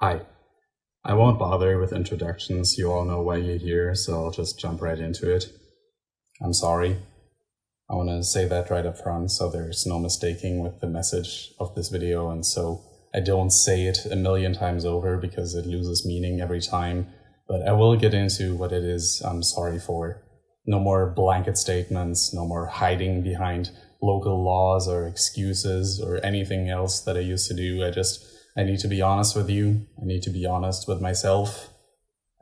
Hi. I won't bother with introductions, you all know why you're here, so I'll just jump right into it. I'm sorry. I want to say that right up front so there's no mistaking with the message of this video, and so I don't say it a million times over because it loses meaning every time, but I will get into what it is I'm sorry for. No more blanket statements, no more hiding behind local laws or excuses or anything else that I used to do. I need to be honest with you. I need to be honest with myself.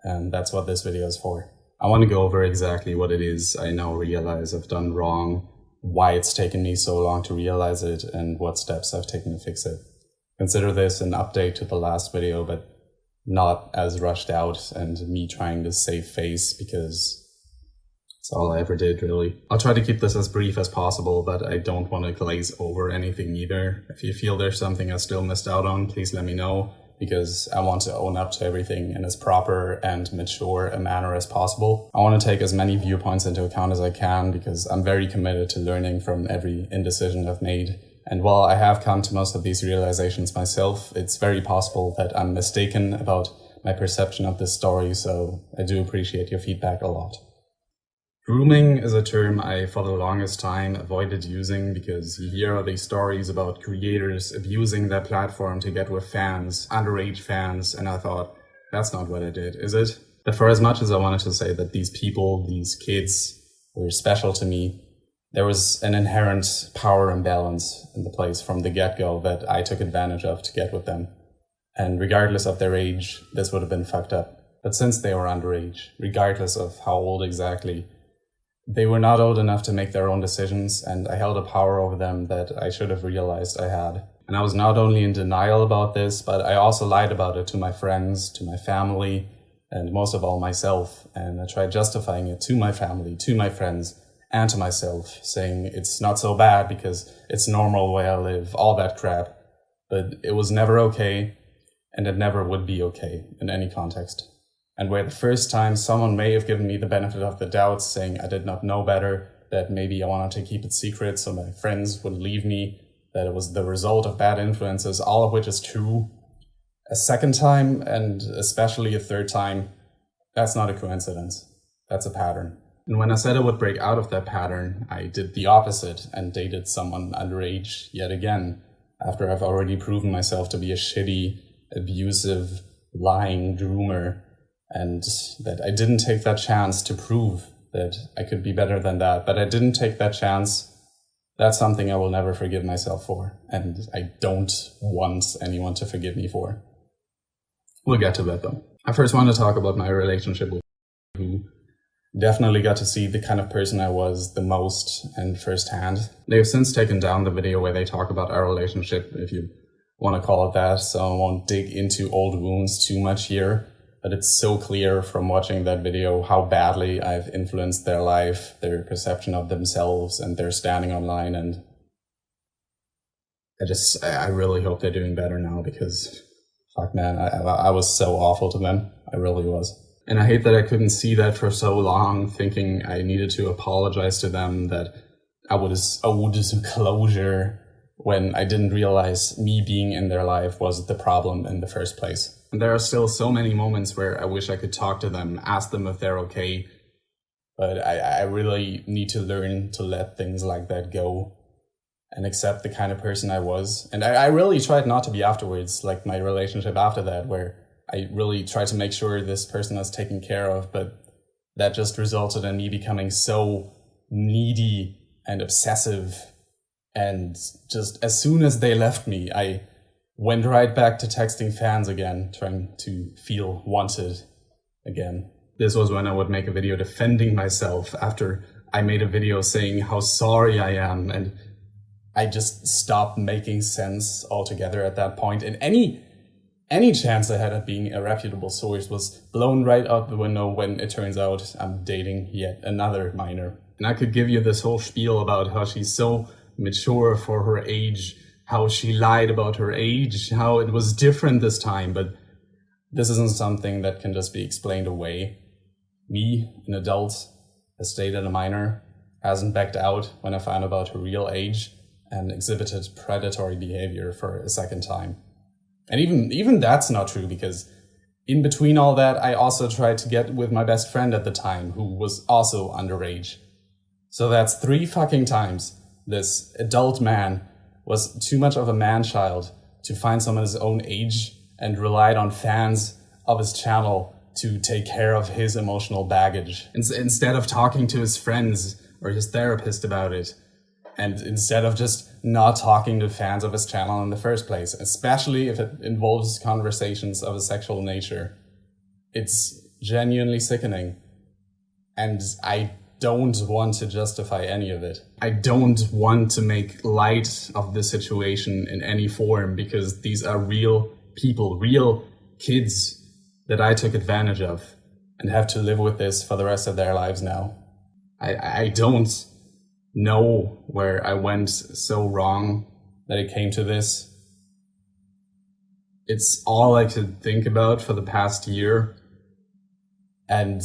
And that's what this video is for. I want to go over exactly what it is I now realize I've done wrong, why it's taken me so long to realize it, and what steps I've taken to fix it. Consider this an update to the last video, but not as rushed out and me trying to save face because it's all I ever did, really. I'll try to keep this as brief as possible, but I don't want to glaze over anything either. If you feel there's something I still missed out on, please let me know, because I want to own up to everything in as proper and mature a manner as possible. I want to take as many viewpoints into account as I can, because I'm very committed to learning from every indecision I've made. And while I have come to most of these realizations myself, it's very possible that I'm mistaken about my perception of this story, so I do appreciate your feedback a lot. Grooming is a term I, for the longest time, avoided using because you hear all these stories about creators abusing their platform to get with fans, underage fans, and I thought, that's not what I did, is it? But for as much as I wanted to say that these people, these kids, were special to me, there was an inherent power imbalance in the place from the get-go that I took advantage of to get with them. And regardless of their age, this would have been fucked up. But since they were underage, regardless of how old exactly, they were not old enough to make their own decisions, and I held a power over them that I should have realized I had. And I was not only in denial about this, but I also lied about it to my friends, to my family, and most of all myself. And I tried justifying it to my family, to my friends, and to myself, saying it's not so bad because it's normal the way I live, all that crap. But it was never okay, and it never would be okay in any context. And where the first time someone may have given me the benefit of the doubt, saying I did not know better, that maybe I wanted to keep it secret so my friends would leave me, that it was the result of bad influences, all of which is true. A second time, and especially a third time, that's not a coincidence. That's a pattern. And when I said I would break out of that pattern, I did the opposite and dated someone underage yet again, after I've already proven myself to be a shitty, abusive, lying groomer. And that I didn't take that chance to prove that I could be better than that. But I didn't take that chance. That's something I will never forgive myself for. And I don't want anyone to forgive me for. We'll get to that though. I first want to talk about my relationship with who definitely got to see the kind of person I was the most and firsthand. They have since taken down the video where they talk about our relationship, if you want to call it that, so I won't dig into old wounds too much here. But it's so clear from watching that video how badly I've influenced their life, their perception of themselves, and their standing online. And I really hope they're doing better now because, fuck man, I was so awful to them. I really was. And I hate that I couldn't see that for so long, thinking I needed to apologize to them, that I was owed some closure when I didn't realize me being in their life was the problem in the first place. And there are still so many moments where I wish I could talk to them, ask them if they're okay. But I really need to learn to let things like that go and accept the kind of person I was. And I really tried not to be afterwards, like my relationship after that, where I really tried to make sure this person was taken care of. But that just resulted in me becoming so needy and obsessive. And just as soon as they left me, I went right back to texting fans again, trying to feel wanted again. This was when I would make a video defending myself after I made a video saying how sorry I am, and I just stopped making sense altogether at that point. And any chance I had of being a reputable source was blown right out the window when it turns out I'm dating yet another minor. And I could give you this whole spiel about how she's so mature for her age, how she lied about her age, how it was different this time, but this isn't something that can just be explained away. Me, an adult, has dated a minor, hasn't backed out when I found about her real age, and exhibited predatory behavior for a second time. And even that's not true, because in between all that, I also tried to get with my best friend at the time, who was also underage. So that's 3 fucking times this adult man was too much of a man-child to find someone his own age and relied on fans of his channel to take care of his emotional baggage. Instead of talking to his friends or his therapist about it, and instead of just not talking to fans of his channel in the first place, especially if it involves conversations of a sexual nature. It's genuinely sickening. And I don't want to justify any of it. I don't want to make light of the situation in any form, because these are real people, real kids that I took advantage of and have to live with this for the rest of their lives now. I don't know where I went so wrong that it came to this. It's all I could think about for the past year, and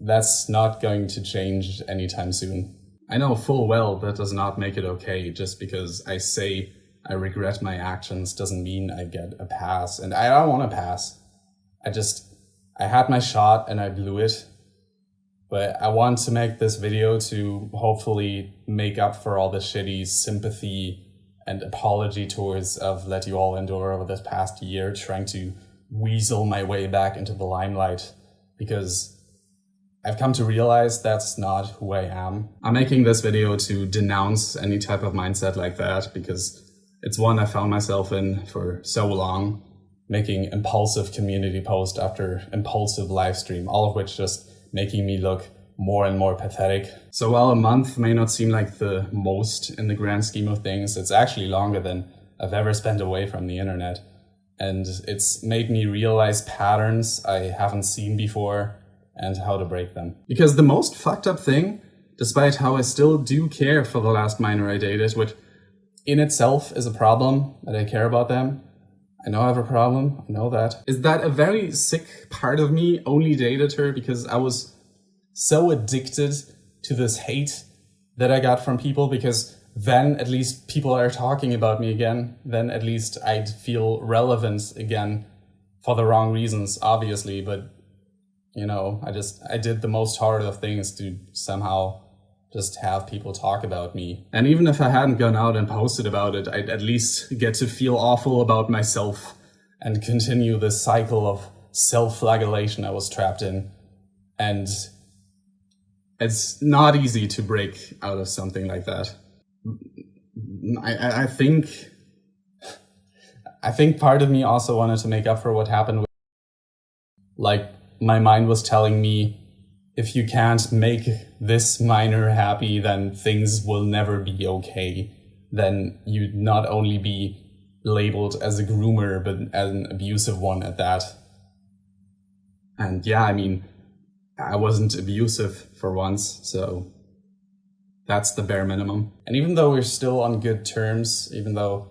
that's not going to change anytime soon. I know full well that does not make it okay. Just because I say I regret my actions doesn't mean I get a pass, and I don't want to pass. I had my shot and I blew it. But I want to make this video to hopefully make up for all the shitty sympathy and apology tours I've let you all endure over this past year, trying to weasel my way back into the limelight, because I've come to realize that's not who I am. I'm making this video to denounce any type of mindset like that, because it's one I found myself in for so long, making impulsive community post after impulsive live stream, all of which just making me look more and more pathetic. So while a month may not seem like the most in the grand scheme of things, it's actually longer than I've ever spent away from the internet. And it's made me realize patterns I haven't seen before and how to break them. Because the most fucked up thing, despite how I still do care for the last minor I dated, which in itself is a problem that I care about them, I know I have a problem, I know that, is that a very sick part of me only dated her because I was so addicted to this hate that I got from people, because then at least people are talking about me again, then at least I'd feel relevant again, for the wrong reasons, obviously, but you know, I did the most hard of things to somehow just have people talk about me. And even if I hadn't gone out and posted about it, I'd at least get to feel awful about myself and continue this cycle of self-flagellation I was trapped in. And it's not easy to break out of something like that. I think part of me also wanted to make up for what happened with, like, my mind was telling me, if you can't make this minor happy, then things will never be okay. Then you'd not only be labeled as a groomer, but as an abusive one at that. And yeah, I mean, I wasn't abusive for once, so that's the bare minimum. And even though we're still on good terms, even though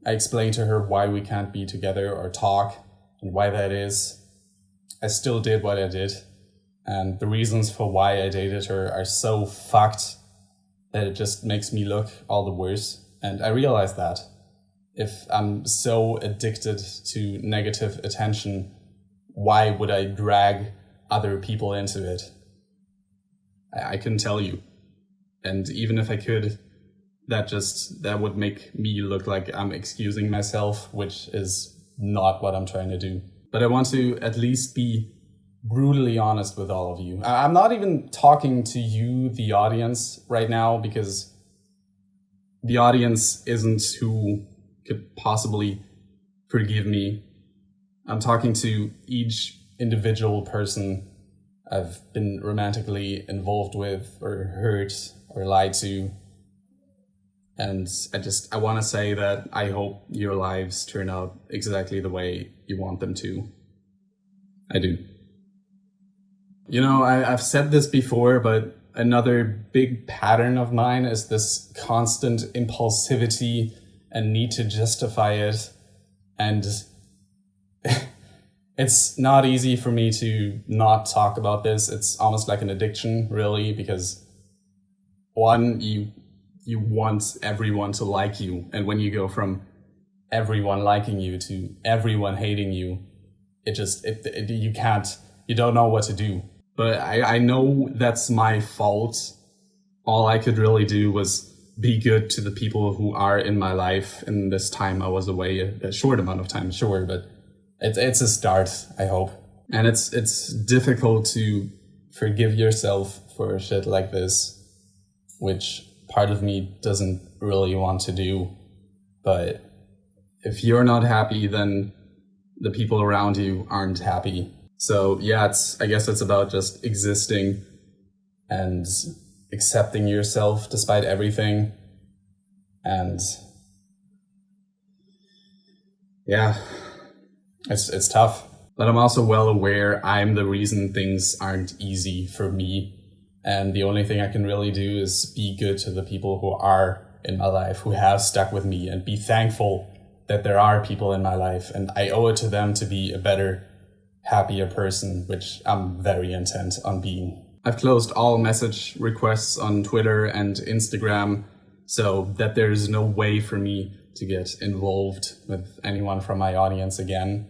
I explained to her why we can't be together or talk and why that is, I still did what I did. And the reasons for why I dated her are so fucked that it just makes me look all the worse. And I realized that if I'm so addicted to negative attention, why would I drag other people into it? I couldn't tell you. And even if I could, that would make me look like I'm excusing myself, which is not what I'm trying to do. But I want to at least be brutally honest with all of you. I'm not even talking to you, the audience, right now, because the audience isn't who could possibly forgive me. I'm talking to each individual person I've been romantically involved with or hurt or lied to. And I want to say that I hope your lives turn out exactly the way you want them to. I do. You know, I've said this before, but another big pattern of mine is this constant impulsivity and need to justify it. And it's not easy for me to not talk about this. It's almost like an addiction, really, because one, you want everyone to like you. And when you go from everyone liking you to everyone hating you, you don't know what to do. But I know that's my fault. All I could really do was be good to the people who are in my life in this time I was away, a short amount of time, sure, but it's a start, I hope. And it's difficult to forgive yourself for shit like this, which part of me doesn't really want to do. But if you're not happy, then the people around you aren't happy. So yeah, I guess it's about just existing and accepting yourself despite everything. And yeah, it's tough. But I'm also well aware I'm the reason things aren't easy for me. And the only thing I can really do is be good to the people who are in my life, who have stuck with me, and be thankful that there are people in my life. And I owe it to them to be a better, happier person, which I'm very intent on being. I've closed all message requests on Twitter and Instagram so that there's no way for me to get involved with anyone from my audience again.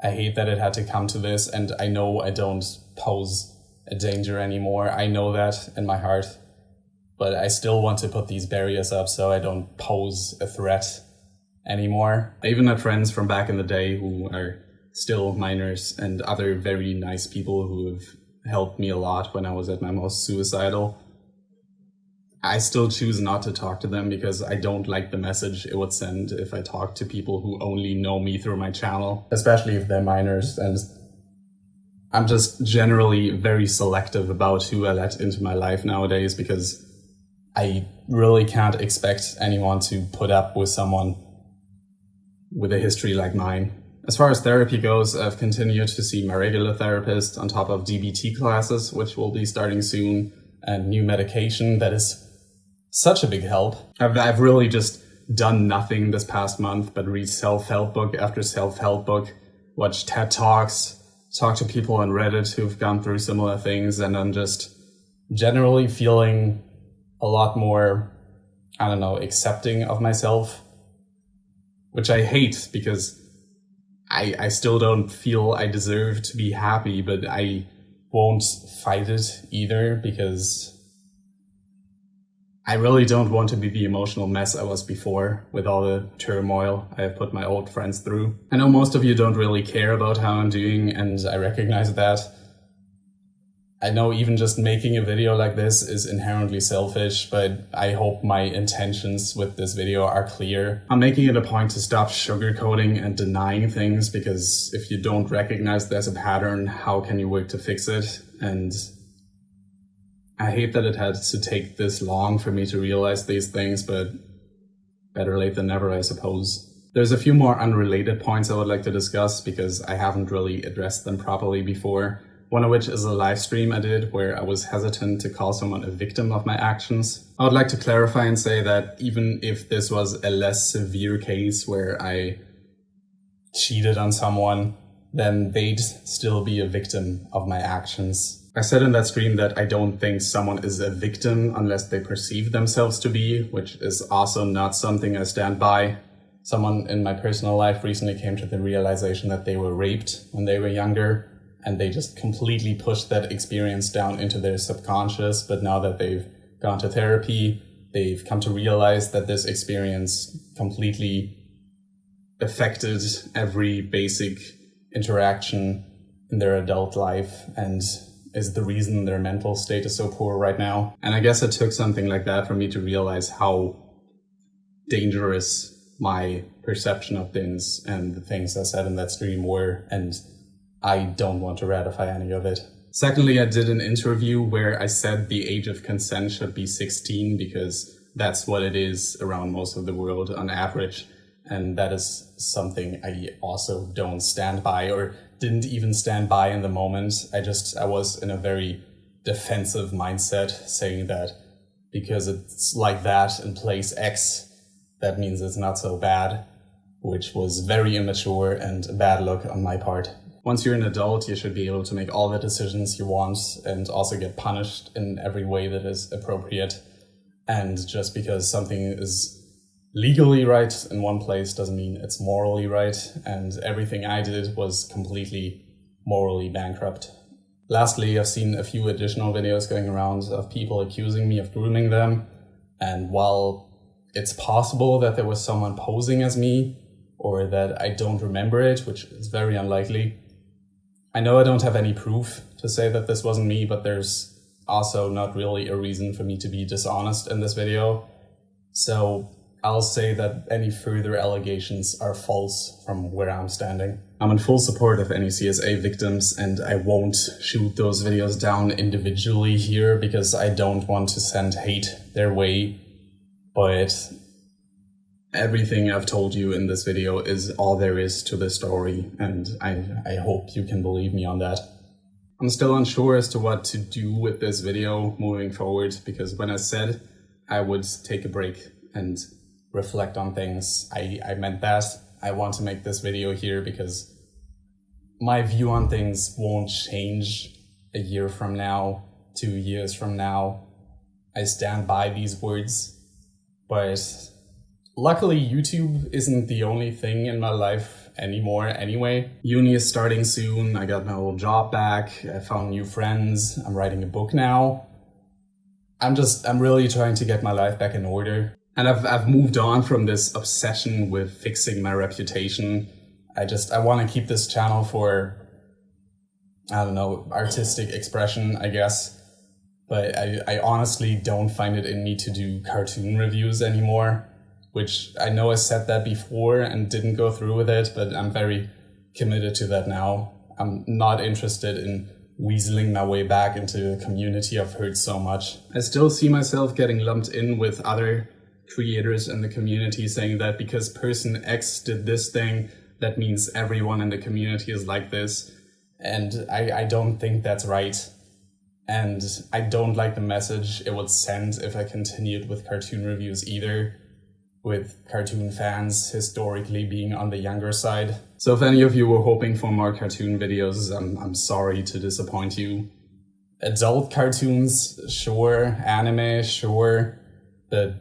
I hate that it had to come to this, and I know I don't pose a danger anymore. I know that in my heart, but I still want to put these barriers up so I don't pose a threat anymore. I even had friends from back in the day who are still minors and other very nice people who have helped me a lot when I was at my most suicidal. I still choose not to talk to them because I don't like the message it would send if I talk to people who only know me through my channel, especially if they're minors. And I'm just generally very selective about who I let into my life nowadays because I really can't expect anyone to put up with someone with a history like mine. As far as therapy goes, I've continued to see my regular therapist on top of DBT classes, which will be starting soon, and new medication that is such a big help. I've really just done nothing this past month but read self-help book after self-help book, watch TED Talks, talk to people on Reddit who've gone through similar things, and I'm just generally feeling a lot more, accepting of myself, which I hate because I still don't feel I deserve to be happy, but I won't fight it either because I really don't want to be the emotional mess I was before with all the turmoil I have put my old friends through. I know most of you don't really care about how I'm doing, and I recognize that. I know even just making a video like this is inherently selfish, but I hope my intentions with this video are clear. I'm making it a point to stop sugarcoating and denying things, because if you don't recognize there's a pattern, how can you work to fix it? And I hate that it had to take this long for me to realize these things, but better late than never, I suppose. There's a few more unrelated points I would like to discuss because I haven't really addressed them properly before. One of which is a live stream I did where I was hesitant to call someone a victim of my actions. I would like to clarify and say that even if this was a less severe case where I cheated on someone, then they'd still be a victim of my actions. I said in that stream that I don't think someone is a victim unless they perceive themselves to be, which is also not something I stand by. Someone in my personal life recently came to the realization that they were raped when they were younger, and they just completely pushed that experience down into their subconscious. But now that they've gone to therapy, they've come to realize that this experience completely affected every basic interaction in their adult life and is the reason their mental state is so poor right now. And I guess it took something like that for me to realize how dangerous my perception of things and the things I said in that stream were, and I don't want to ratify any of it. Secondly, I did an interview where I said the age of consent should be 16 because that's what it is around most of the world on average. And that is something I also don't stand by, or didn't even stand by in the moment. I was in a very defensive mindset, saying that because it's like that in place X, that means it's not so bad, which was very immature and a bad look on my part. Once you're an adult, you should be able to make all the decisions you want and also get punished in every way that is appropriate. And just because something is legally right in one place doesn't mean it's morally right, and everything I did was completely morally bankrupt. Lastly, I've seen a few additional videos going around of people accusing me of grooming them, and while it's possible that there was someone posing as me, or that I don't remember it, which is very unlikely, I know I don't have any proof to say that this wasn't me, but there's also not really a reason for me to be dishonest in this video. So I'll say that any further allegations are false from where I'm standing. I'm in full support of any CSA victims, and I won't shoot those videos down individually here because I don't want to send hate their way. But everything I've told you in this video is all there is to the story, and I hope you can believe me on that. I'm still unsure as to what to do with this video moving forward, because when I said I would take a break and reflect on things, I meant that. I want to make this video here because my view on things won't change a year from now, 2 years from now. I stand by these words, but luckily YouTube isn't the only thing in my life anymore anyway. Uni is starting soon, I got my old job back, I found new friends, I'm writing a book now. I'm really trying to get my life back in order. And I've moved on from this obsession with fixing my reputation. I want to keep this channel for, I don't know, artistic expression, I guess. But I honestly don't find it in me to do cartoon reviews anymore, which I know I said that before and didn't go through with it, but I'm very committed to that now. I'm not interested in weaseling my way back into a community I've heard so much. I still see myself getting lumped in with other creators in the community saying that because person X did this thing, that means everyone in the community is like this. And I don't think that's right. And I don't like the message it would send if I continued with cartoon reviews either, with cartoon fans historically being on the younger side. So if any of you were hoping for more cartoon videos, I'm sorry to disappoint you. Adult cartoons, sure. Anime, sure. But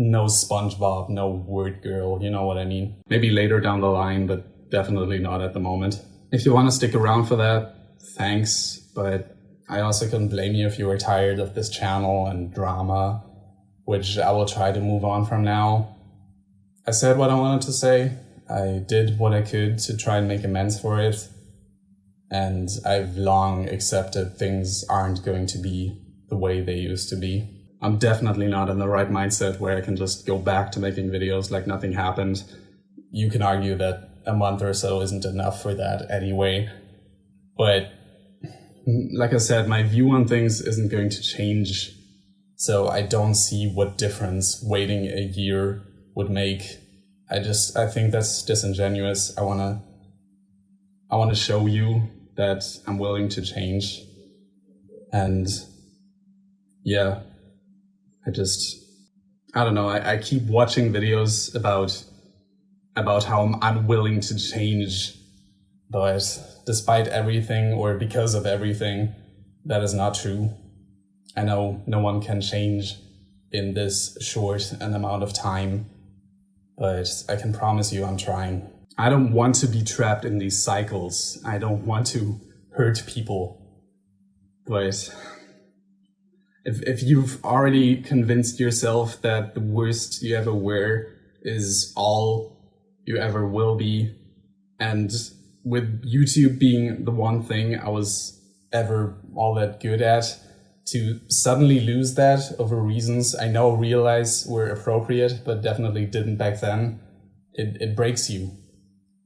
no SpongeBob, no Word Girl, you know what I mean. Maybe later down the line, but definitely not at the moment. If you want to stick around for that, thanks, but I also couldn't blame you if you were tired of this channel and drama, which I will try to move on from now. I said what I wanted to say, I did what I could to try and make amends for it, and I've long accepted things aren't going to be the way they used to be. I'm definitely not in the right mindset where I can just go back to making videos like nothing happened. You can argue that a month or so isn't enough for that anyway. But like I said, my view on things isn't going to change. So I don't see what difference waiting a year would make. I think that's disingenuous. I wanna show you that I'm willing to change. And yeah. I don't know, I keep watching videos about how I'm unwilling to change, but despite everything or because of everything, that is not true. I know no one can change in this short an amount of time, but I can promise you I'm trying. I don't want to be trapped in these cycles. I don't want to hurt people, but if you've already convinced yourself that the worst you ever were is all you ever will be, and with YouTube being the one thing I was ever all that good at, to suddenly lose that over reasons I now realize were appropriate but definitely didn't back then, it breaks you.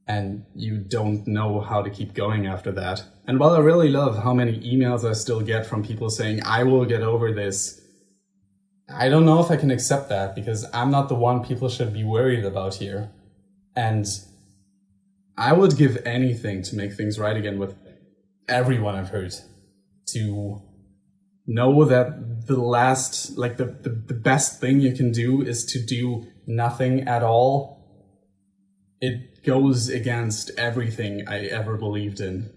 And you don't know how to keep going after that. And while I really love how many emails I still get from people saying, I will get over this, I don't know if I can accept that, because I'm not the one people should be worried about here. And I would give anything to make things right again with everyone I've hurt. To know that the best thing you can do is to do nothing at all. It goes against everything I ever believed in.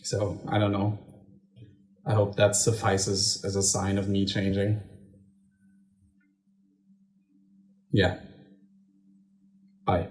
So, I don't know. I hope that suffices as a sign of me changing. Yeah. Bye.